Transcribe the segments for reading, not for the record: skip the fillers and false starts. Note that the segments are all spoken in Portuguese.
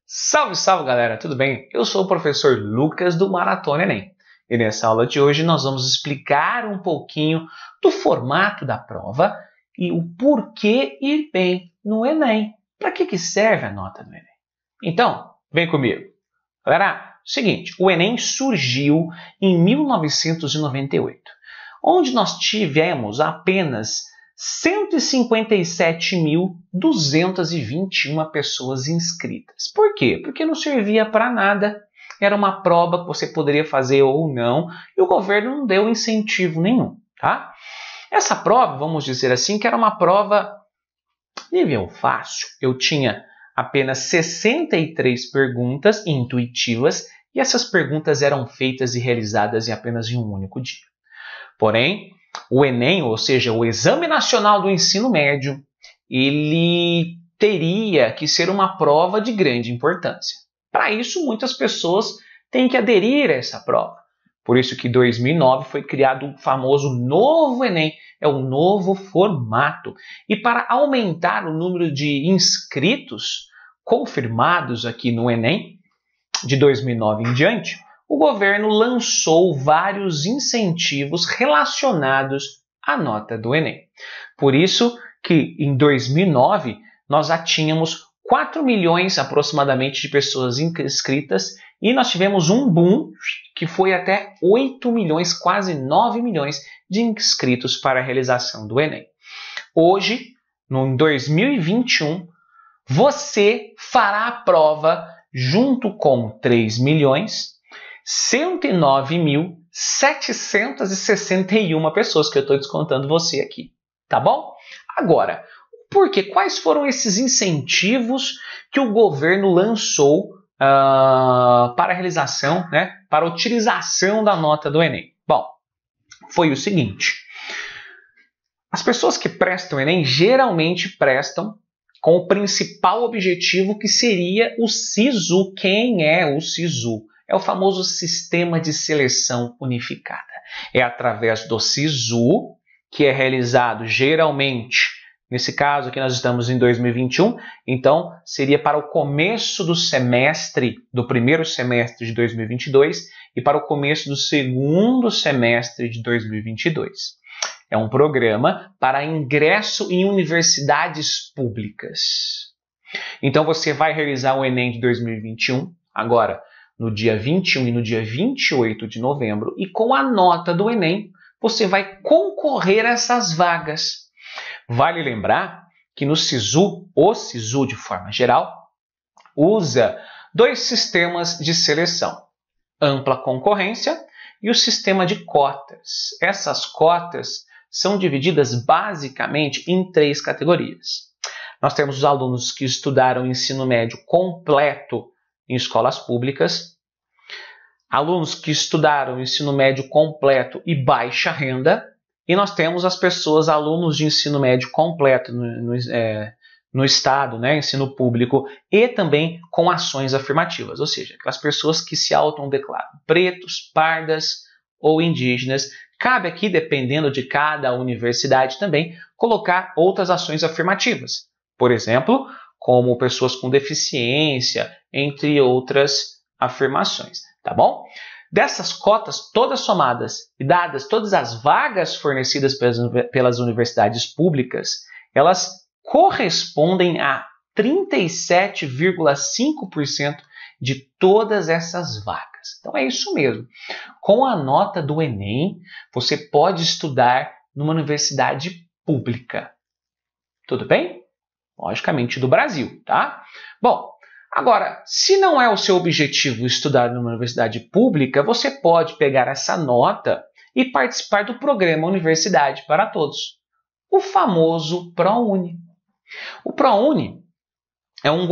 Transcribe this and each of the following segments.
Salve, salve galera, tudo bem? Eu sou o professor Lucas do Maratona Enem e nessa aula de hoje nós vamos explicar um pouquinho do formato da prova e o porquê ir bem no Enem. Para que serve a nota do Enem? Então, vem comigo. Galera, seguinte, o Enem surgiu em 1998, onde nós tivemos apenas 157.221 pessoas inscritas. Por quê? Porque não servia para nada. Era uma prova que você poderia fazer ou não, e o governo não deu incentivo nenhum, tá? Essa prova, vamos dizer assim, que era uma prova nível fácil. Eu tinha apenas 63 perguntas intuitivas, e essas perguntas eram feitas e realizadas em apenas um único dia. Porém, o Enem, ou seja, o Exame Nacional do Ensino Médio, ele teria que ser uma prova de grande importância. Para isso, muitas pessoas têm que aderir a essa prova. Por isso que em 2009 foi criado o famoso novo Enem, é o novo formato. E para aumentar o número de inscritos confirmados aqui no Enem, de 2009 em diante, o governo lançou vários incentivos relacionados à nota do Enem. Por isso que em 2009 nós já tínhamos 4 milhões aproximadamente de pessoas inscritas e nós tivemos um boom que foi até 8 milhões, quase 9 milhões de inscritos para a realização do Enem. Hoje, em 2021, você fará a prova junto com 3.109.761 pessoas, que eu estou descontando você aqui, tá bom? Agora, por quê? Quais foram esses incentivos que o governo lançou para a realização, para a utilização da nota do Enem? Bom, foi o seguinte, as pessoas que prestam Enem geralmente prestam com o principal objetivo que seria o SISU. Quem é o SISU? É o famoso Sistema de Seleção Unificada. É através do SISU, que é realizado geralmente, nesse caso aqui nós estamos em 2021, então seria para o começo do semestre, do primeiro semestre de 2022 e para o começo do segundo semestre de 2022. É um programa para ingresso em universidades públicas. Então você vai realizar o Enem de 2021, agora no dia 21 e no dia 28 de novembro, e com a nota do Enem você vai concorrer a essas vagas. Vale lembrar que no SISU, o SISU de forma geral, usa dois sistemas de seleção, ampla concorrência e o sistema de cotas. Essas cotas são divididas basicamente em 3 categorias. Nós temos os alunos que estudaram ensino médio completo em escolas públicas, alunos que estudaram ensino médio completo e baixa renda, e nós temos as pessoas, alunos de ensino médio completo no estado, ensino público, e também com ações afirmativas, ou seja, aquelas pessoas que se autodeclaram pretos, pardas ou indígenas. Cabe aqui, dependendo de cada universidade também, colocar outras ações afirmativas. Por exemplo, como pessoas com deficiência, entre outras afirmações, tá bom? Dessas cotas todas somadas e dadas todas as vagas fornecidas pelas universidades públicas, elas correspondem a 37,5% de todas essas vagas. Então é isso mesmo. Com a nota do Enem, você pode estudar numa universidade pública. Tudo bem? Logicamente do Brasil, tá? Bom, agora, se não é o seu objetivo estudar numa universidade pública, você pode pegar essa nota e participar do programa Universidade para Todos, o famoso ProUni. O ProUni é um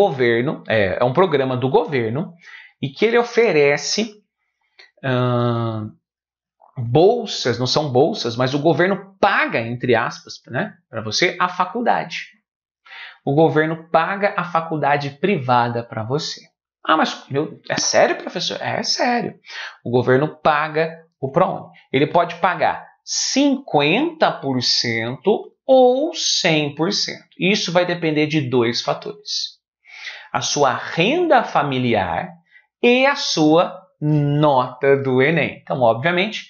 programa do governo e que ele oferece bolsas, não são bolsas, mas o governo paga, entre aspas, para você a faculdade. o governo paga a faculdade privada para você. Ah, mas é sério, professor? É sério. O governo paga o ProUni. Ele pode pagar 50% ou 100%. Isso vai depender de dois fatores: a sua renda familiar e a sua nota do Enem. Então, obviamente,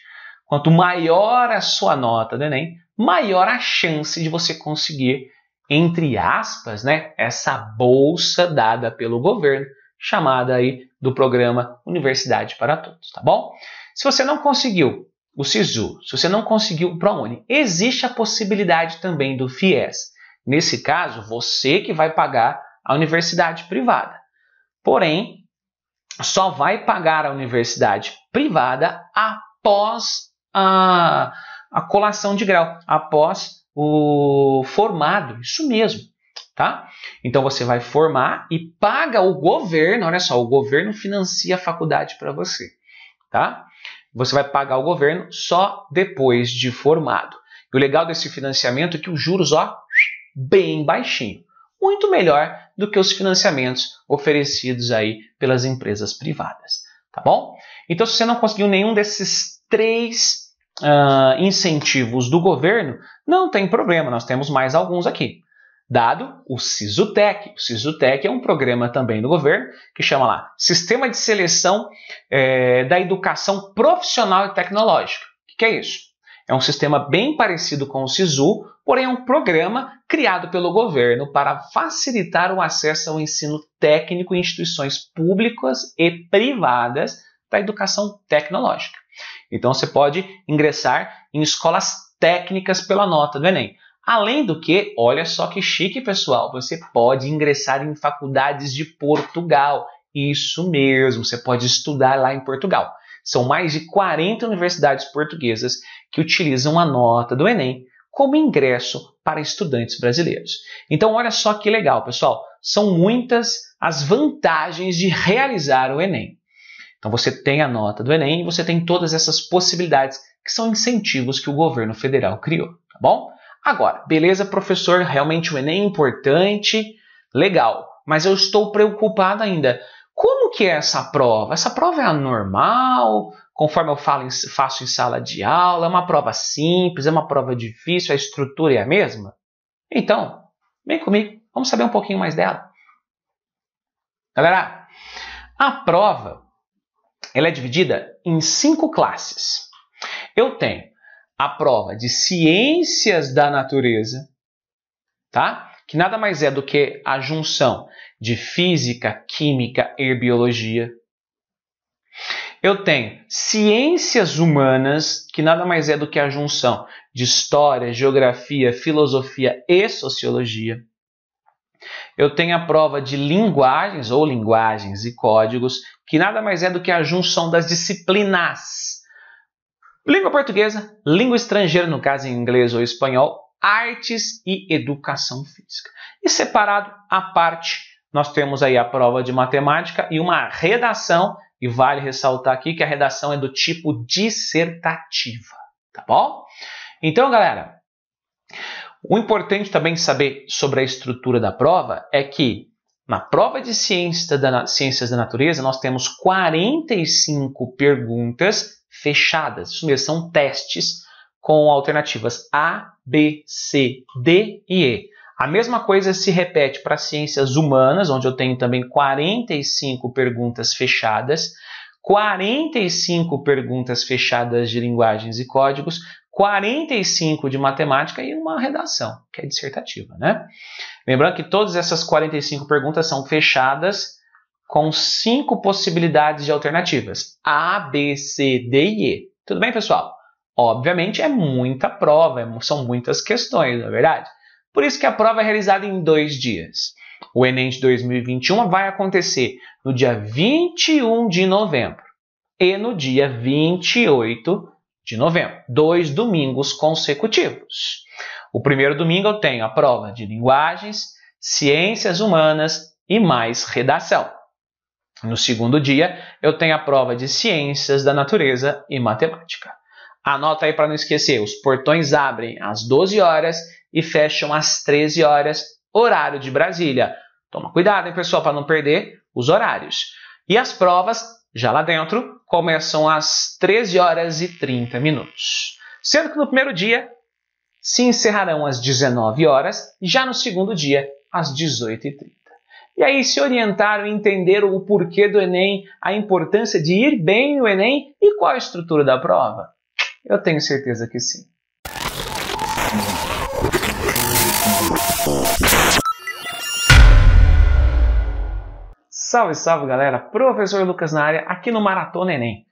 quanto maior a sua nota do Enem, maior a chance de você conseguir, entre aspas, né, essa bolsa dada pelo governo, chamada aí do programa Universidade para Todos, tá bom? Se você não conseguiu o SISU, se você não conseguiu o ProUni, existe a possibilidade também do FIES. Nesse caso, você que vai pagar a universidade privada. Porém, só vai pagar a universidade privada após a colação de grau, após o formado, isso mesmo, tá? Então você vai formar e paga o governo, olha só, o governo financia a faculdade para você, tá? Você vai pagar o governo só depois de formado. E o legal desse financiamento é que os juros, ó, bem baixinho, muito melhor do que os financiamentos oferecidos aí pelas empresas privadas, tá bom? Então, se você não conseguiu nenhum desses três incentivos do governo, não tem problema, nós temos mais alguns aqui. Dado o SISUTEC. O SISUTEC é um programa também do governo que chama lá Sistema de Seleção da Educação Profissional e Tecnológica. O que é isso? É um sistema bem parecido com o SISU, porém é um programa criado pelo governo para facilitar o acesso ao ensino técnico em instituições públicas e privadas da educação tecnológica. Então você pode ingressar em escolas técnicas pela nota do Enem. Além do que, olha só que chique, pessoal, você pode ingressar em faculdades de Portugal. Isso mesmo, você pode estudar lá em Portugal. São mais de 40 universidades portuguesas que utilizam a nota do Enem como ingresso para estudantes brasileiros. Então, olha só que legal, pessoal. São muitas as vantagens de realizar o Enem. Então, você tem a nota do Enem e você tem todas essas possibilidades que são incentivos que o governo federal criou, tá bom? Agora, beleza, professor, realmente o Enem é importante, legal, mas eu estou preocupado ainda. Como que é essa prova? Essa prova é anormal, conforme eu faço em sala de aula? É uma prova simples, é uma prova difícil, a estrutura é a mesma? Então, vem comigo, vamos saber um pouquinho mais dela. Galera, a prova ela é dividida em 5 classes. Eu tenho a prova de Ciências da Natureza, tá? Que nada mais é do que a junção de Física, Química e Biologia. Eu tenho Ciências Humanas, que nada mais é do que a junção de História, Geografia, Filosofia e Sociologia. Eu tenho a prova de Linguagens ou Linguagens e Códigos, que nada mais é do que a junção das disciplinas Língua Portuguesa, Língua Estrangeira, no caso em inglês ou espanhol, Artes e Educação Física. E separado à parte, nós temos aí a prova de Matemática e uma redação, e vale ressaltar aqui que a redação é do tipo dissertativa, tá bom? Então, galera, o importante também de saber sobre a estrutura da prova é que na prova de Ciências da Natureza nós temos 45 perguntas fechadas. Isso mesmo, são testes com alternativas A, B, C, D e E. A mesma coisa se repete para Ciências Humanas, onde eu tenho também 45 perguntas fechadas, 45 perguntas fechadas de Linguagens e Códigos, 45 de Matemática e uma redação, que é dissertativa, né? Lembrando que todas essas 45 perguntas são fechadas com 5 possibilidades de alternativas. A, B, C, D e E. Tudo bem, pessoal? Obviamente é muita prova, são muitas questões, não é verdade? Por isso que a prova é realizada em 2 dias. O Enem de 2021 vai acontecer no dia 21 de novembro e no dia 28 de novembro. 2 domingos consecutivos. O primeiro domingo eu tenho a prova de Linguagens, Ciências Humanas e mais redação. No segundo dia, eu tenho a prova de Ciências da Natureza e Matemática. Anota aí para não esquecer, os portões abrem às 12 horas e fecham às 13 horas, horário de Brasília. Toma cuidado, hein, pessoal, para não perder os horários. E as provas, já lá dentro, começam às 13 horas e 30 minutos. Sendo que no primeiro dia se encerrarão às 19 horas, já no segundo dia, às 18h30. E aí se orientaram e entenderam o porquê do Enem, a importância de ir bem no Enem e qual a estrutura da prova? Eu tenho certeza que sim. Salve, salve, galera! Professor Lucas na área, aqui no Maratona Enem.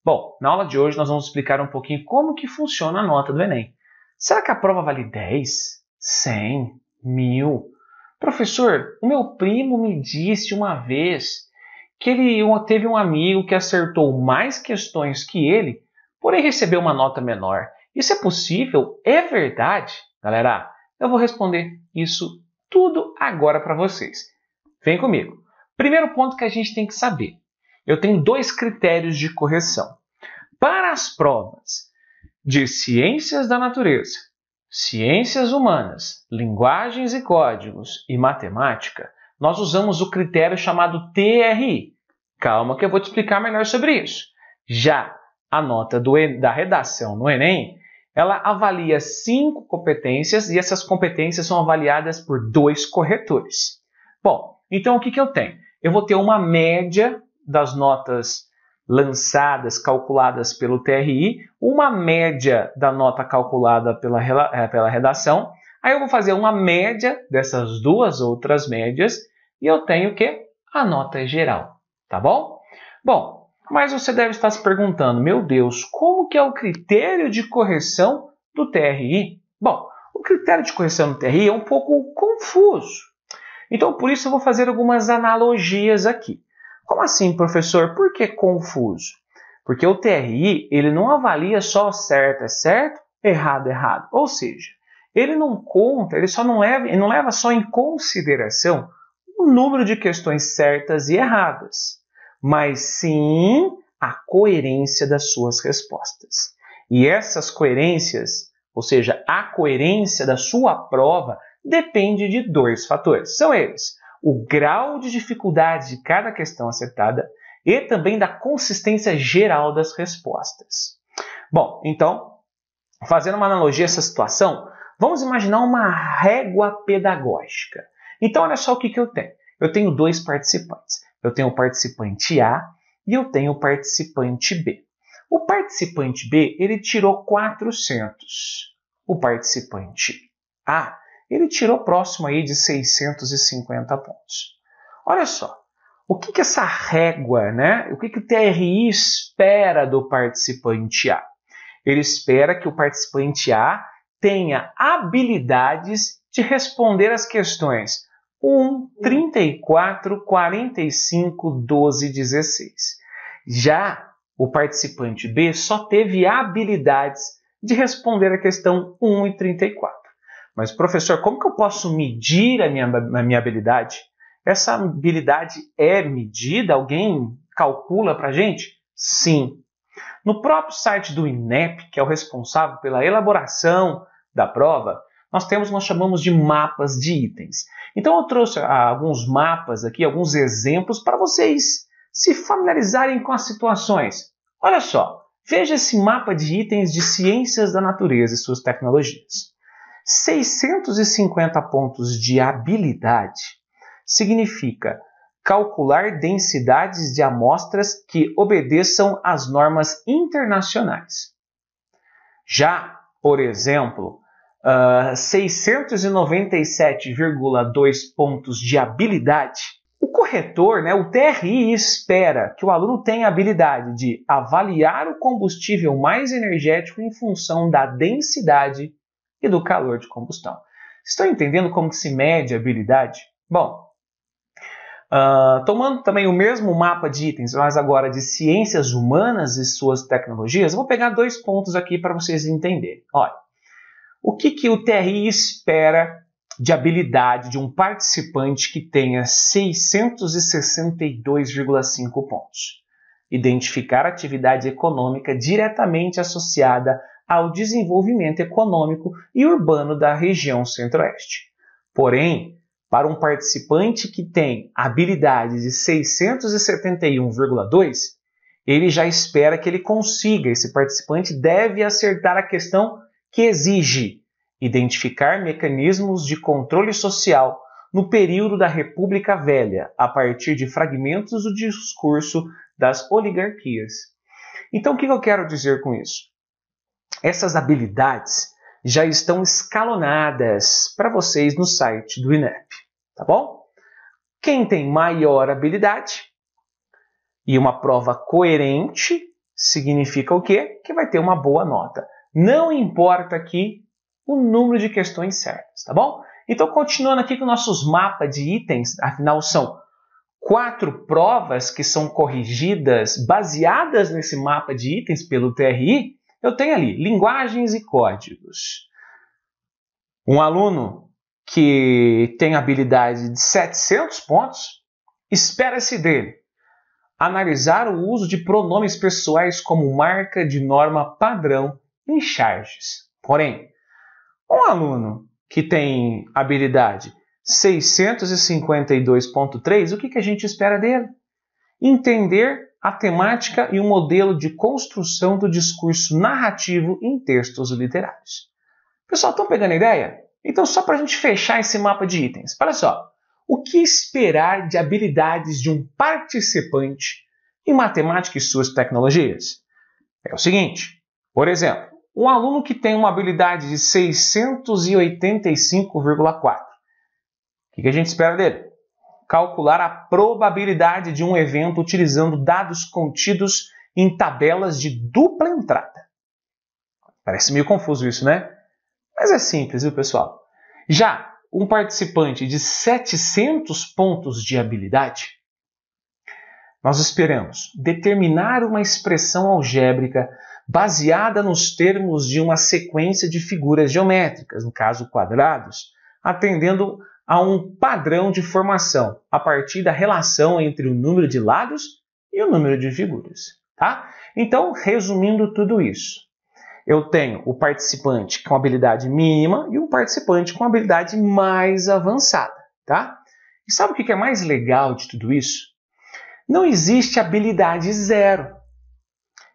Bom, na aula de hoje nós vamos explicar um pouquinho como que funciona a nota do Enem. Será que a prova vale 10, 100, 1000? Professor, o meu primo me disse uma vez que ele teve um amigo que acertou mais questões que ele, porém recebeu uma nota menor. Isso é possível? É verdade? Galera, eu vou responder isso tudo agora para vocês. Vem comigo. Primeiro ponto que a gente tem que saber. Eu tenho dois critérios de correção. Para as provas de ciências da natureza, ciências humanas, linguagens e códigos e matemática, nós usamos o critério chamado TRI. Calma que eu vou te explicar melhor sobre isso. Já a nota da redação no Enem, ela avalia 5 competências e essas competências são avaliadas por 2 corretores. Bom, então o que eu tenho? Eu vou ter uma média das notas lançadas, calculadas pelo TRI, uma média da nota calculada pela redação, aí eu vou fazer uma média dessas duas outras médias e eu tenho o quê? A nota geral, tá bom? Bom, mas você deve estar se perguntando, meu Deus, como que é o critério de correção do TRI? Bom, o critério de correção do TRI é um pouco confuso, então por isso eu vou fazer algumas analogias aqui. Como assim, professor? Por que confuso? Porque o TRI ele não avalia só certo é certo, errado é errado. Ou seja, ele não conta, ele não leva só em consideração o número de questões certas e erradas, mas sim a coerência das suas respostas. E essas coerências, ou seja, a coerência da sua prova, depende de 2 fatores. São eles: o grau de dificuldade de cada questão acertada e também da consistência geral das respostas. Bom, então, fazendo uma analogia a essa situação, vamos imaginar uma régua pedagógica. Então, olha só o que eu tenho. Eu tenho 2 participantes. Eu tenho o participante A e eu tenho o participante B. O participante B, ele tirou 400. O participante A, ele tirou próximo aí de 650 pontos. Olha só, o que essa régua, né? O que o TRI espera do participante A? Ele espera que o participante A tenha habilidades de responder as questões 1, 34, 45, 12, 16. Já o participante B só teve habilidades de responder a questão 1 e 34. Mas, professor, como que eu posso medir a minha habilidade? Essa habilidade é medida? Alguém calcula para a gente? Sim. No próprio site do INEP, que é o responsável pela elaboração da prova, nós chamamos de mapas de itens. Então, eu trouxe alguns mapas aqui, alguns exemplos para vocês se familiarizarem com as situações. Olha só, veja esse mapa de itens de ciências da natureza e suas tecnologias. 650 pontos de habilidade significa calcular densidades de amostras que obedeçam às normas internacionais. Já, por exemplo, 697,2 pontos de habilidade, o corretor, né, o TRI, espera que o aluno tenha a habilidade de avaliar o combustível mais energético em função da densidade e do calor de combustão. Estão entendendo como se mede a habilidade? Bom, tomando também o mesmo mapa de itens, mas agora de ciências humanas e suas tecnologias, eu vou pegar 2 pontos aqui para vocês entenderem. Olha, o que o TRI espera de habilidade de um participante que tenha 662,5 pontos? Identificar a atividade econômica diretamente associada ao desenvolvimento econômico e urbano da região centro-oeste. Porém, para um participante que tem habilidade de 671,2, ele já espera que ele consiga. Esse participante deve acertar a questão que exige identificar mecanismos de controle social no período da República Velha, a partir de fragmentos do discurso das oligarquias. Então, o que eu quero dizer com isso? Essas habilidades já estão escalonadas para vocês no site do INEP, tá bom? Quem tem maior habilidade e uma prova coerente significa o quê? Que vai ter uma boa nota. Não importa aqui o número de questões certas, tá bom? Então, continuando aqui com nossos mapas de itens, afinal são 4 provas que são corrigidas baseadas nesse mapa de itens pelo TRI. Eu tenho ali linguagens e códigos. Um aluno que tem habilidade de 700 pontos, espera-se dele analisar o uso de pronomes pessoais como marca de norma padrão em charges. Porém, um aluno que tem habilidade 652.3, o que a gente espera dele? Entender a temática e o modelo de construção do discurso narrativo em textos literários. Pessoal, estão pegando a ideia? Então, só para a gente fechar esse mapa de itens, olha só. O que esperar de habilidades de um participante em matemática e suas tecnologias? É o seguinte, por exemplo, um aluno que tem uma habilidade de 685,4. O que a gente espera dele? Calcular a probabilidade de um evento utilizando dados contidos em tabelas de dupla entrada. Parece meio confuso isso, né? Mas é simples, viu, pessoal? Já um participante de 700 pontos de habilidade, nós esperamos determinar uma expressão algébrica baseada nos termos de uma sequência de figuras geométricas, no caso quadrados, atendendo a um padrão de formação a partir da relação entre o número de lados e o número de figuras. Tá? Então, resumindo tudo isso, eu tenho o participante com habilidade mínima e um participante com habilidade mais avançada. Tá? E sabe o que é mais legal de tudo isso? Não existe habilidade zero.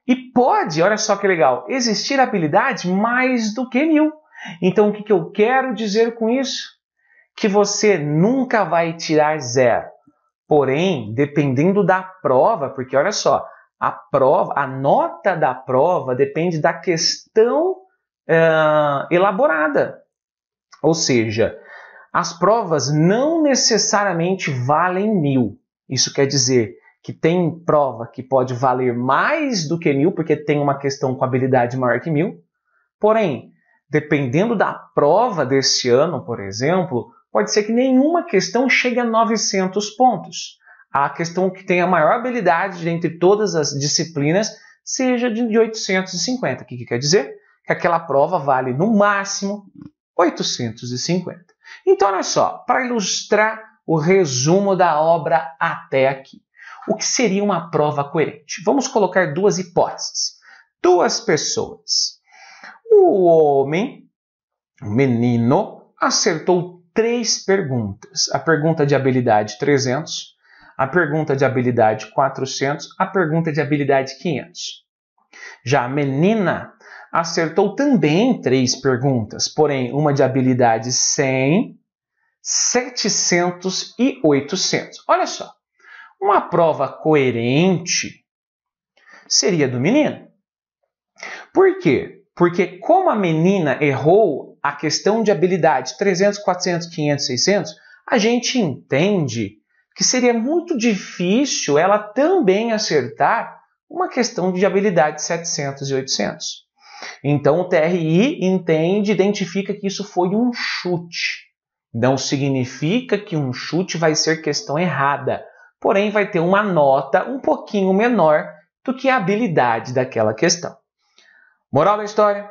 E pode, olha só que legal, existir habilidade mais do que 1000. Então, o que eu quero dizer com isso? Que você nunca vai tirar zero. Porém, dependendo da prova, porque olha só, a nota da prova depende da questão elaborada. Ou seja, as provas não necessariamente valem 1000. Isso quer dizer que tem prova que pode valer mais do que 1000, porque tem uma questão com habilidade maior que 1000. Porém, dependendo da prova desse ano, por exemplo, pode ser que nenhuma questão chegue a 900 pontos. A questão que tem a maior habilidade entre todas as disciplinas seja de 850. O que quer dizer? Que aquela prova vale, no máximo, 850. Então, olha só, para ilustrar o resumo da obra até aqui. O que seria uma prova coerente? Vamos colocar 2 hipóteses. 2 pessoas. O homem, o menino, acertou 3 perguntas. A pergunta de habilidade 300, a pergunta de habilidade 400, a pergunta de habilidade 500. Já a menina acertou também 3 perguntas, porém uma de habilidade 100, 700 e 800. Olha só, uma prova coerente seria do menino. Por quê? Porque como a menina errou a questão de habilidade 300, 400, 500, 600, a gente entende que seria muito difícil ela também acertar uma questão de habilidade 700 e 800. Então o TRI identifica que isso foi um chute. Não significa que um chute vai ser questão errada, porém vai ter uma nota um pouquinho menor do que a habilidade daquela questão. Moral da história?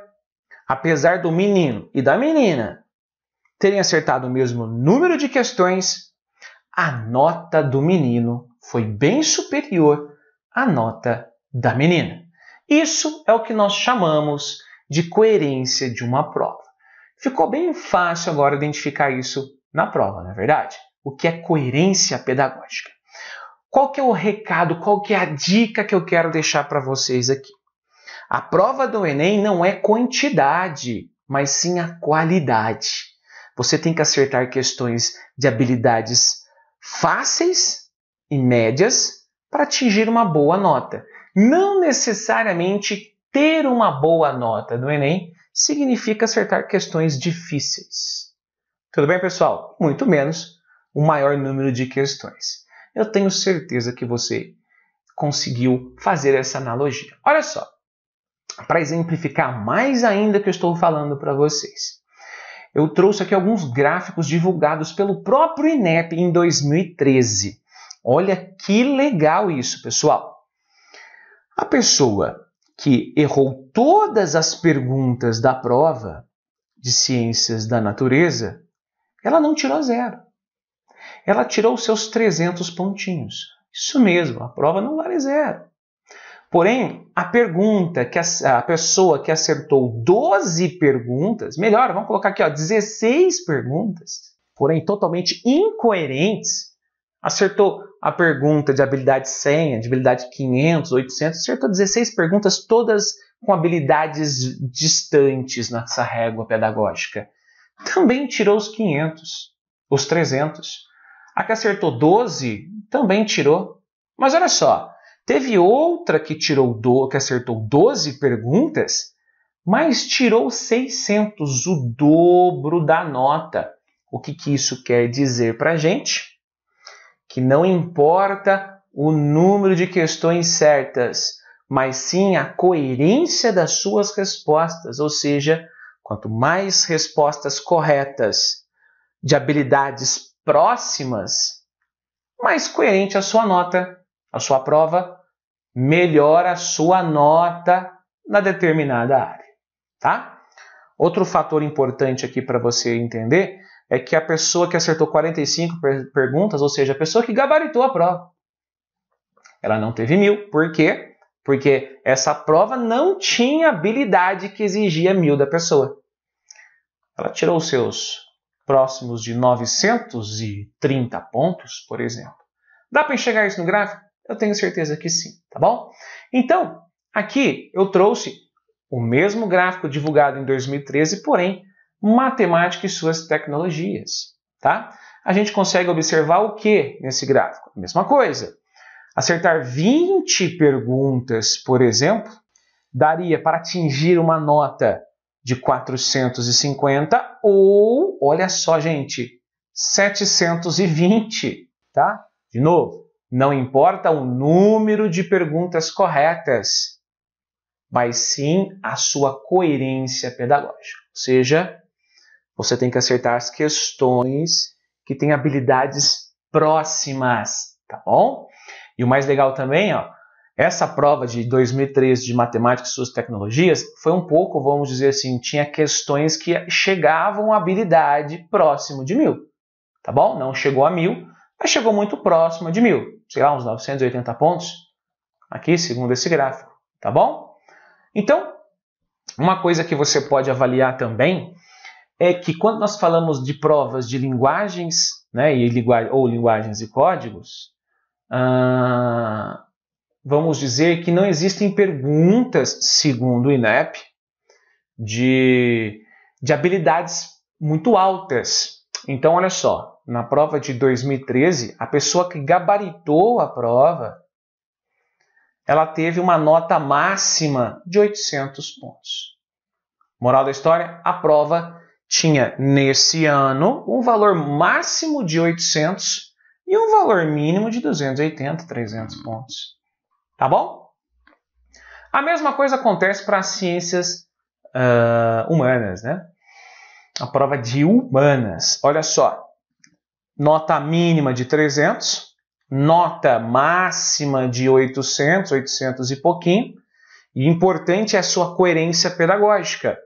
Apesar do menino e da menina terem acertado o mesmo número de questões, a nota do menino foi bem superior à nota da menina. Isso é o que nós chamamos de coerência de uma prova. Ficou bem fácil agora identificar isso na prova, não é verdade? O que é coerência pedagógica? Qual que é o recado, qual que é a dica que eu quero deixar para vocês aqui? A prova do Enem não é quantidade, mas sim a qualidade. Você tem que acertar questões de habilidades fáceis e médias para atingir uma boa nota. Não necessariamente ter uma boa nota no Enem significa acertar questões difíceis. Tudo bem, pessoal? Muito menos o maior número de questões. Eu tenho certeza que você conseguiu fazer essa analogia. Olha só, para exemplificar mais ainda o que eu estou falando para vocês. Eu trouxe aqui alguns gráficos divulgados pelo próprio INEP em 2013. Olha que legal isso, pessoal. A pessoa que errou todas as perguntas da prova de ciências da natureza, ela não tirou 0. Ela tirou seus 300 pontinhos. Isso mesmo, a prova não vale 0. Porém, a pergunta que a pessoa que acertou 12 perguntas, melhor, vamos colocar aqui, 16 perguntas, porém totalmente incoerentes, acertou a pergunta de habilidade 100, de habilidade 500, 800, acertou 16 perguntas, todas com habilidades distantes nessa régua pedagógica. Também tirou os 500, os 300. A que acertou 12 também tirou. Mas olha só, teve outra que acertou 12 perguntas, mas tirou 600, o dobro da nota. O que isso quer dizer para a gente? Que não importa o número de questões certas, mas sim a coerência das suas respostas. Ou seja, quanto mais respostas corretas de habilidades próximas, mais coerente a sua nota, a sua prova, melhor a sua nota na determinada área, tá? Outro fator importante aqui para você entender é que a pessoa que acertou 45 perguntas, ou seja, a pessoa que gabaritou a prova, ela não teve 1000. Por quê? Porque essa prova não tinha habilidade que exigia 1000 da pessoa. Ela tirou os seus próximos de 930 pontos, por exemplo. Dá para enxergar isso no gráfico? Eu tenho certeza que sim, tá bom? Então, aqui eu trouxe o mesmo gráfico divulgado em 2013, porém, matemática e suas tecnologias, tá? A gente consegue observar o que nesse gráfico? A mesma coisa. Acertar 20 perguntas, por exemplo, daria para atingir uma nota de 450 ou, olha só, gente, 720, tá? De novo, não importa o número de perguntas corretas, mas sim a sua coerência pedagógica. Ou seja, você tem que acertar as questões que têm habilidades próximas, tá bom? E o mais legal também, essa prova de 2013 de matemática e suas tecnologias foi um pouco, vamos dizer assim, tinha questões que chegavam à habilidade próximo de 1000, tá bom? Não chegou a 1000, mas chegou muito próximo de 1000, sei lá, uns 980 pontos, aqui, segundo esse gráfico, tá bom? Então, uma coisa que você pode avaliar também é que quando nós falamos de provas de linguagens, né, ou linguagens e códigos, vamos dizer que não existem perguntas, segundo o INEP, de habilidades muito altas. Então, olha só, na prova de 2013, a pessoa que gabaritou a prova, ela teve uma nota máxima de 800 pontos. Moral da história, a prova tinha, nesse ano, um valor máximo de 800 e um valor mínimo de 280, 300 pontos. Tá bom? A mesma coisa acontece para as ciências humanas, né? A prova de humanas. Olha só, nota mínima de 300, nota máxima de 800, 800 e pouquinho. E importante é a sua coerência pedagógica.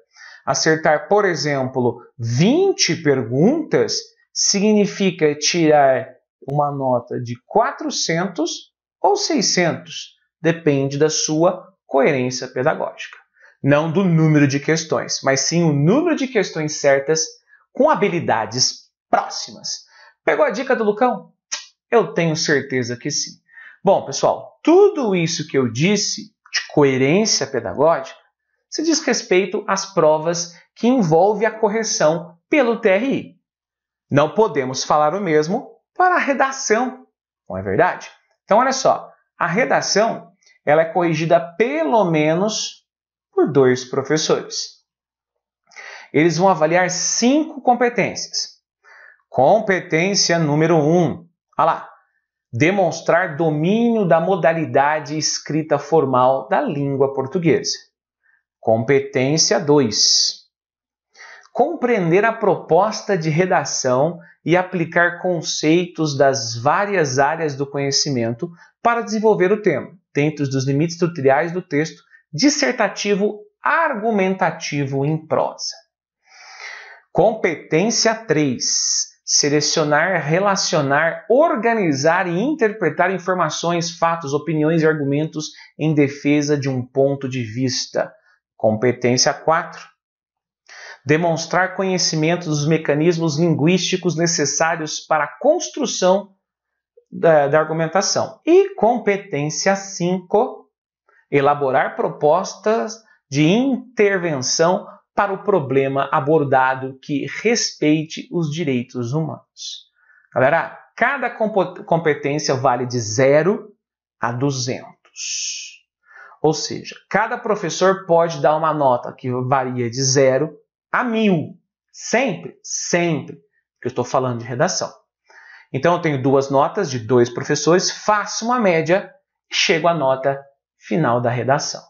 Acertar, por exemplo, 20 perguntas significa tirar uma nota de 400 ou 600. Depende da sua coerência pedagógica. Não do número de questões, mas sim o número de questões certas com habilidades próximas. Pegou a dica do Lucão? Eu tenho certeza que sim. Bom, pessoal, tudo isso que eu disse de coerência pedagógica se diz respeito às provas que envolvem a correção pelo TRI. Não podemos falar o mesmo para a redação, não é verdade? Então, olha só, a redação ela é corrigida pelo menos por 2 professores. Eles vão avaliar 5 competências. Competência número 1, olha lá, demonstrar domínio da modalidade escrita formal da língua portuguesa. Competência 2, compreender a proposta de redação e aplicar conceitos das várias áreas do conhecimento para desenvolver o tema, dentro dos limites tutoriais do texto dissertativo argumentativo em prosa. Competência 3, selecionar, relacionar, organizar e interpretar informações, fatos, opiniões e argumentos em defesa de um ponto de vista. Competência 4, demonstrar conhecimento dos mecanismos linguísticos necessários para a construção da argumentação. E competência 5, elaborar propostas de intervenção para o problema abordado que respeite os direitos humanos. Galera, cada competência vale de 0 a 200. Ou seja, cada professor pode dar uma nota que varia de 0 a 1000. Sempre, sempre que eu estou falando de redação. Então, eu tenho 2 notas de 2 professores, faço uma média e chego à nota final da redação.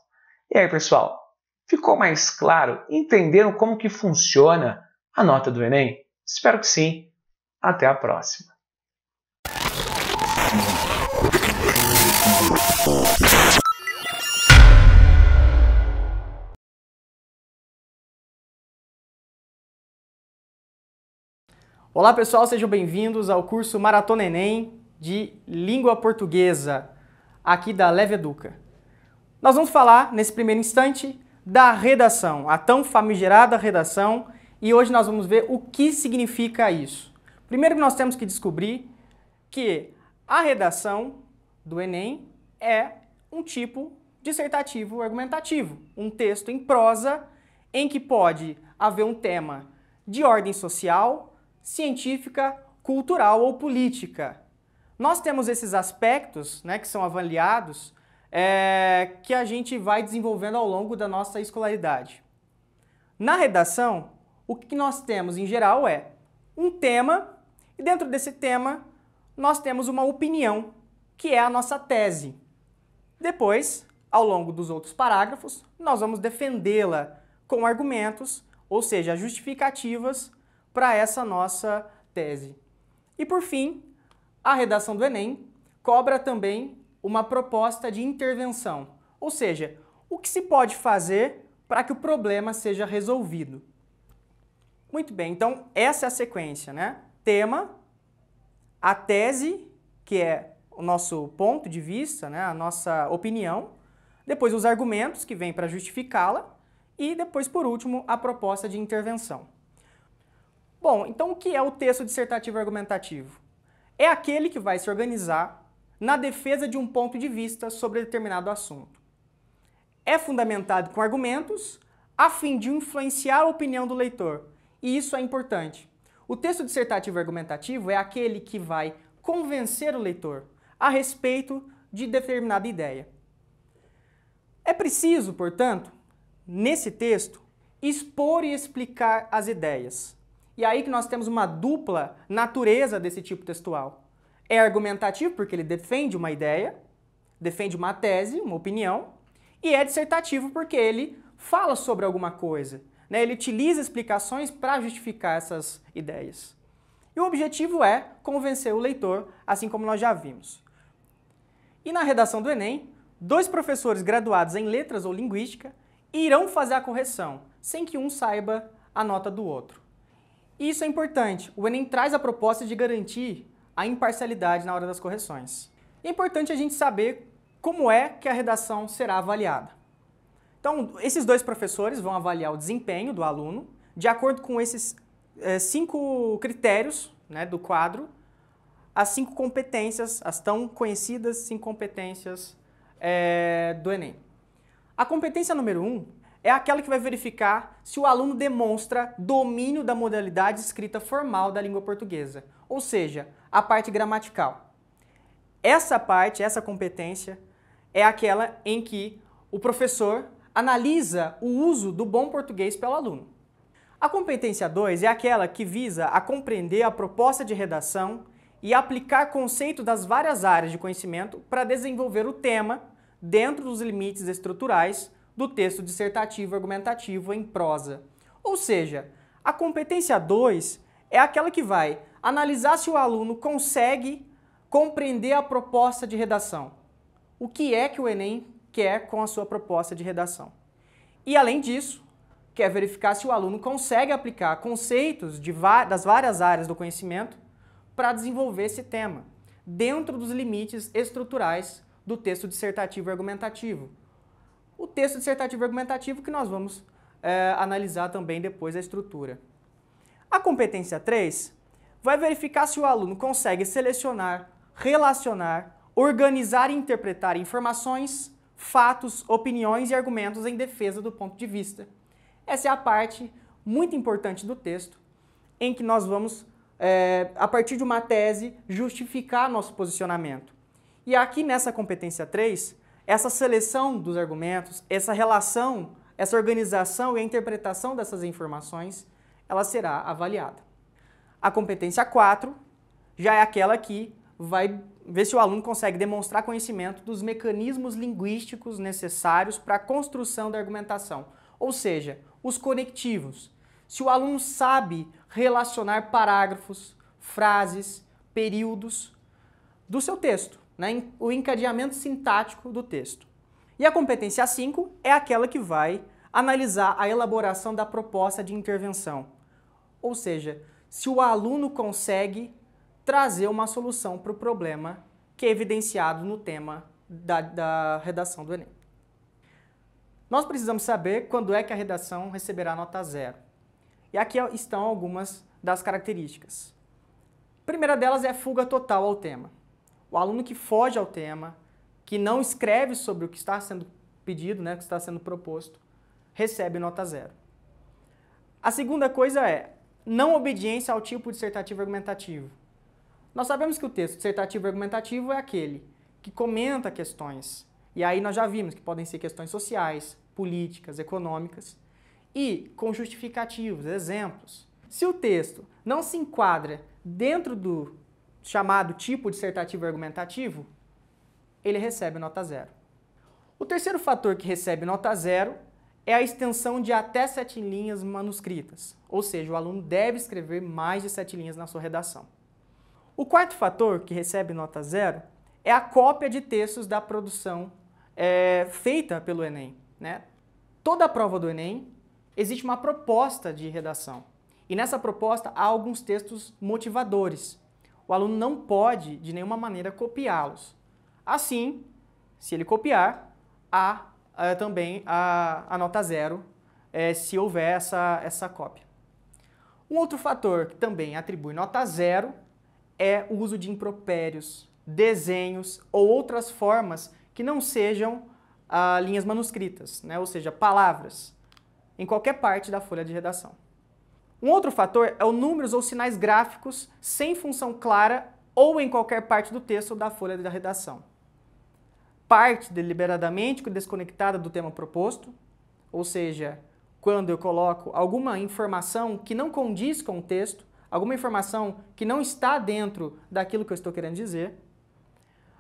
E aí, pessoal, ficou mais claro? Entenderam como que funciona a nota do Enem? Espero que sim. Até a próxima. Olá pessoal, sejam bem-vindos ao curso Maratona Enem de Língua Portuguesa, aqui da Leve Educa. Nós vamos falar, nesse primeiro instante, da redação, a tão famigerada redação, e hoje nós vamos ver o que significa isso. Primeiro nós temos que descobrir que a redação do Enem é um tipo dissertativo argumentativo, um texto em prosa em que pode haver um tema de ordem social, científica, cultural ou política. Nós temos esses aspectos, né, que são avaliados, que a gente vai desenvolvendo ao longo da nossa escolaridade. Na redação, o que nós temos em geral é um tema, e dentro desse tema nós temos uma opinião, que é a nossa tese. Depois, ao longo dos outros parágrafos, nós vamos defendê-la com argumentos, ou seja, justificativas para essa nossa tese. E por fim, a redação do Enem cobra também uma proposta de intervenção, ou seja, o que se pode fazer para que o problema seja resolvido. Muito bem, então essa é a sequência, né? Tema, a tese, que é o nosso ponto de vista, né? A nossa opinião, depois os argumentos que vêm para justificá-la e depois, por último, a proposta de intervenção. Bom, então o que é o texto dissertativo argumentativo? É aquele que vai se organizar na defesa de um ponto de vista sobre determinado assunto. É fundamentado com argumentos a fim de influenciar a opinião do leitor. E isso é importante. O texto dissertativo argumentativo é aquele que vai convencer o leitor a respeito de determinada ideia. É preciso, portanto, nesse texto, expor e explicar as ideias. E aí que nós temos uma dupla natureza desse tipo textual. É argumentativo porque ele defende uma ideia, defende uma tese, uma opinião, e é dissertativo porque ele fala sobre alguma coisa, né? Ele utiliza explicações para justificar essas ideias. E o objetivo é convencer o leitor, assim como nós já vimos. E na redação do Enem, 2 professores graduados em letras ou linguística irão fazer a correção, sem que um saiba a nota do outro. E isso é importante. O Enem traz a proposta de garantir a imparcialidade na hora das correções. E é importante a gente saber como é que a redação será avaliada. Então, esses 2 professores vão avaliar o desempenho do aluno de acordo com esses 5 critérios, né, do quadro, as 5 competências, as tão conhecidas 5 competências do Enem. A competência número 1 é aquela que vai verificar se o aluno demonstra domínio da modalidade escrita formal da língua portuguesa, ou seja, a parte gramatical. Essa parte, essa competência, é aquela em que o professor analisa o uso do bom português pelo aluno. A competência 2 é aquela que visa a compreender a proposta de redação e aplicar conceitos das várias áreas de conhecimento para desenvolver o tema dentro dos limites estruturais do texto dissertativo argumentativo em prosa. Ou seja, a competência 2 é aquela que vai analisar se o aluno consegue compreender a proposta de redação. O que é que o Enem quer com a sua proposta de redação? E, além disso, quer verificar se o aluno consegue aplicar conceitos das várias áreas do conhecimento para desenvolver esse tema, dentro dos limites estruturais do texto dissertativo e argumentativo. O texto dissertativo e argumentativo que nós vamos analisar também depois a estrutura. A competência 3 vai verificar se o aluno consegue selecionar, relacionar, organizar e interpretar informações, fatos, opiniões e argumentos em defesa do ponto de vista. Essa é a parte muito importante do texto, em que nós vamos, a partir de uma tese, justificar nosso posicionamento. E aqui nessa competência 3, essa seleção dos argumentos, essa relação, essa organização e a interpretação dessas informações, ela será avaliada. A competência 4 já é aquela que vai ver se o aluno consegue demonstrar conhecimento dos mecanismos linguísticos necessários para a construção da argumentação, ou seja, os conectivos. Se o aluno sabe relacionar parágrafos, frases, períodos do seu texto, né, o encadeamento sintático do texto. E a competência 5 é aquela que vai analisar a elaboração da proposta de intervenção, ou seja, se o aluno consegue trazer uma solução para o problema que é evidenciado no tema da redação do Enem. Nós precisamos saber quando é que a redação receberá nota 0. E aqui estão algumas das características. A primeira delas é a fuga total ao tema. O aluno que foge ao tema, que não escreve sobre o que está sendo pedido, né, o que está sendo proposto, recebe nota 0. A segunda coisa é não obediência ao tipo dissertativo argumentativo. Nós sabemos que o texto dissertativo argumentativo é aquele que comenta questões. E aí nós já vimos que podem ser questões sociais, políticas, econômicas e com justificativos, exemplos. Se o texto não se enquadra dentro do chamado tipo dissertativo argumentativo, ele recebe nota 0. O terceiro fator que recebe nota 0 é a extensão de até 7 linhas manuscritas, ou seja, o aluno deve escrever mais de 7 linhas na sua redação. O quarto fator que recebe nota 0 é a cópia de textos da produção feita pelo Enem, né? Toda a prova do Enem existe uma proposta de redação e nessa proposta há alguns textos motivadores. O aluno não pode, de nenhuma maneira, copiá-los. Assim, se ele copiar, há também a nota 0, se houver essa cópia. Um outro fator que também atribui nota 0 é o uso de impropérios, desenhos ou outras formas que não sejam linhas manuscritas, né? Ou seja, palavras, em qualquer parte da folha de redação. Um outro fator é o números ou sinais gráficos sem função clara ou em qualquer parte do texto ou da folha da redação. Parte deliberadamente desconectada do tema proposto, ou seja, quando eu coloco alguma informação que não condiz com o texto, alguma informação que não está dentro daquilo que eu estou querendo dizer.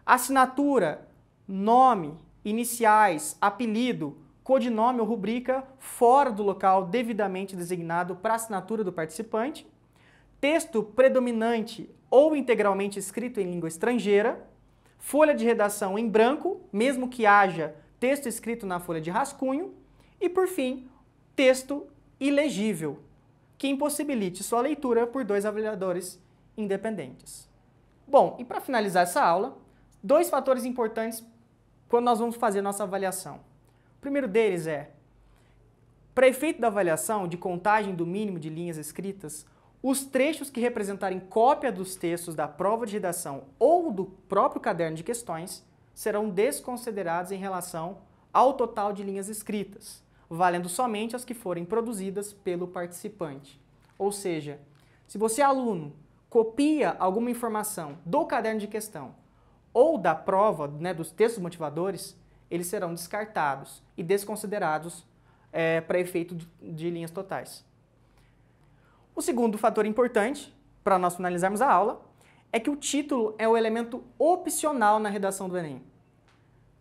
Assinatura, nome, iniciais, apelido, codinome ou rubrica fora do local devidamente designado para assinatura do participante. Texto predominante ou integralmente escrito em língua estrangeira. Folha de redação em branco, mesmo que haja texto escrito na folha de rascunho. E, por fim, texto ilegível, que impossibilite sua leitura por 2 avaliadores independentes. Bom, e para finalizar essa aula, 2 fatores importantes quando nós vamos fazer nossa avaliação. O primeiro deles é, para efeito da avaliação de contagem do mínimo de linhas escritas, Os trechos que representarem cópia dos textos da prova de redação ou do próprio caderno de questões serão desconsiderados em relação ao total de linhas escritas, valendo somente as que forem produzidas pelo participante. Ou seja, se você, aluno, copia alguma informação do caderno de questão ou da prova, dos textos motivadores, eles serão descartados e desconsiderados para efeito de linhas totais. O segundo fator importante, para nós finalizarmos a aula, é que o título é o elemento opcional na redação do Enem.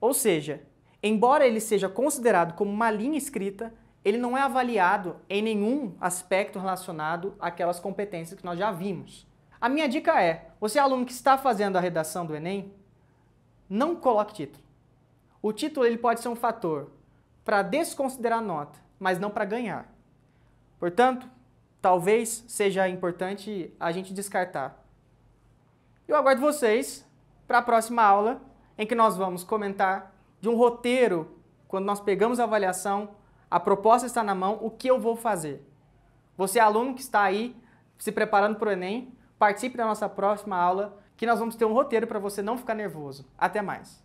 Ou seja, embora ele seja considerado como uma linha escrita, ele não é avaliado em nenhum aspecto relacionado àquelas competências que nós já vimos. A minha dica é, você aluno que está fazendo a redação do Enem, não coloque título. O título ele pode ser um fator para desconsiderar a nota, mas não para ganhar. Portanto, talvez seja importante a gente descartar. Eu aguardo vocês para a próxima aula, em que nós vamos comentar de um roteiro, quando nós pegamos a avaliação, a proposta está na mão, o que eu vou fazer. Você, aluno que está aí se preparando para o Enem, participe da nossa próxima aula, que nós vamos ter um roteiro para você não ficar nervoso. Até mais!